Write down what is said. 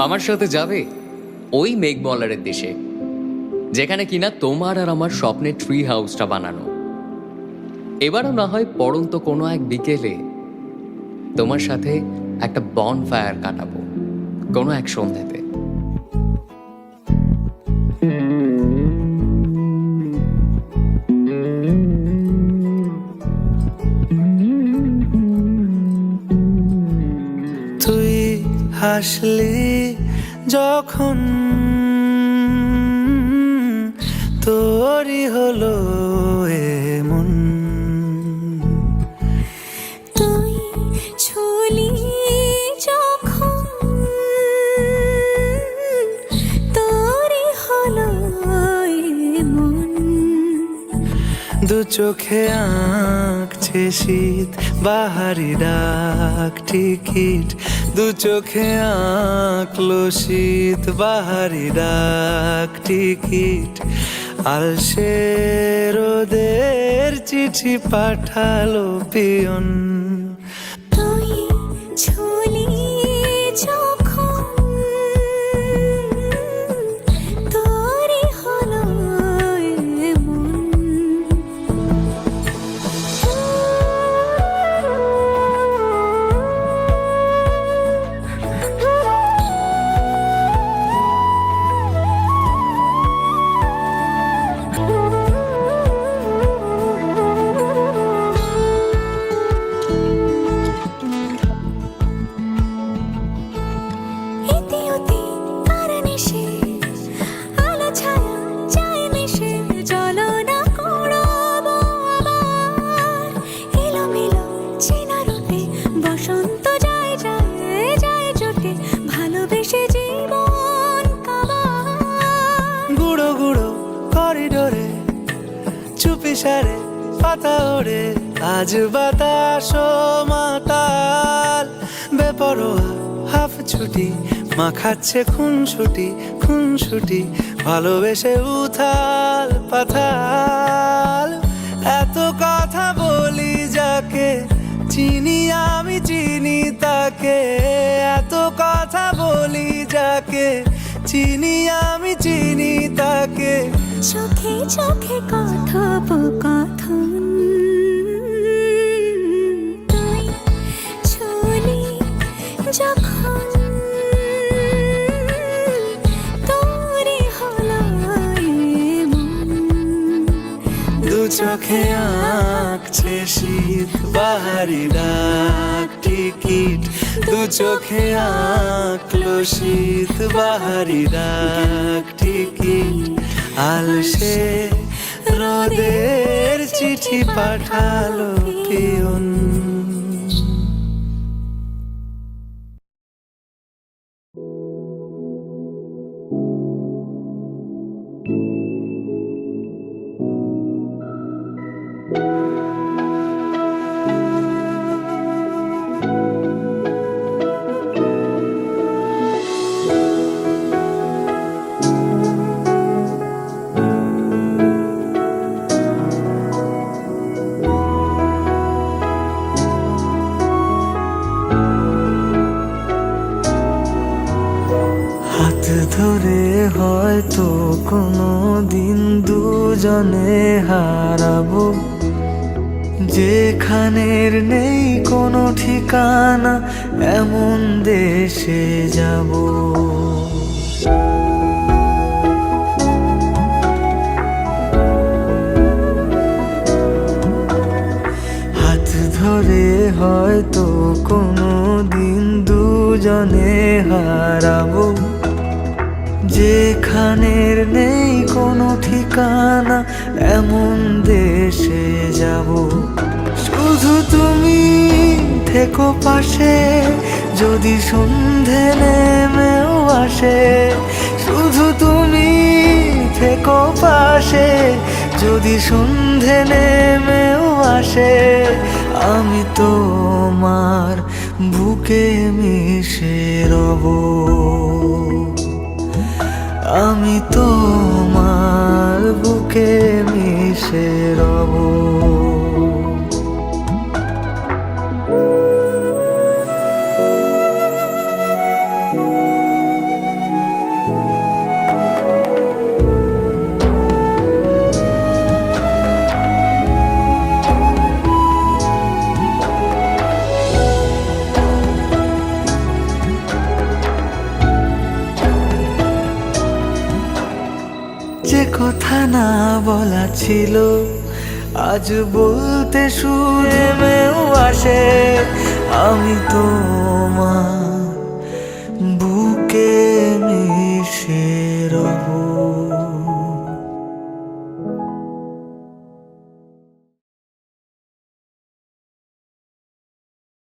আমার সাথে যাবে ওই মেঘমলারের দেশে, যেখানে কিনা তোমার আর আমার স্বপ্নের ট্রি হাউসটা বানানো। এবারও না হয় পড়ন্ত কোনো এক বিকেলে তোমার সাথে একটা বন ফায়ার কাটাবো কোনো এক সন্ধ্যেতে। তুই হাসলি যখন তোরই হলো এমন, তুই ছুলি যখন তোরই হলো এমন। দু চোখে আঁকছে শীত বাহারি ডাক টিকিট, দু চোখে আঁকলো শীত বাহারি ডাক টিকিট। আলসে রোদের চিঠি পাঠালো পিয়ন, তুই ছুলি যখন তোরই হলো এমন। ইতি অতি কারণে সে আলো ছায়া যায় মিশে, চলো না করবো আবার এলোমেলো চেনা রূপে। বসন্ত যায় যায় যায় জোটে, ভালোবেসে জীবন কাবার। গুঁড়ো গুঁড়ো করিডোরে চুপি সারে পাতা ওড়ে, আজ বাতাস মাতাল বেপরোয়া হাফ ছুটি। মাখাচ্ছে খুনসুটি ভালোবেসে উথাল পাথাল। এত কথা বলি যাকে চিনি আমি চিনি তাকে, এত কথা বলি যাকে চিনি আমি চিনি তাকে। চোখে চোখে কথোপকথন, তুই ছুলি যখন তোরই হলো এমন। দু চোখে আঁকছে শীত বাহারি ডাক টিকিট, দু চোখে আঁকলো শীত বাহারি ডাক টিকিট। আলসে রোদের চিঠি পাঠালো পিয়ন। হাত ধরে হয়তো কোনো দিন দুজনে হারাবো, যেখানের নেই কোনো ঠিকানা এমন দেশে যাব। হাত ধরে হয়তো কোনো দিন দুজনে হারাবো, যেখানের নেই কোনো ঠিকানা এমন দেশে যাব। শুধু তুমি থেকো পাশে যদি সন্ধে নেমেও আসে, শুধু তুমি থেকো পাশে যদি সন্ধে নেমেও আসে। আমি তোমার বুকে মিশে রব, আমি তোমার বুকে মিশে রব। না বলা ছিল, আজ বলতে শুনে মেও আসে আমি তোমার।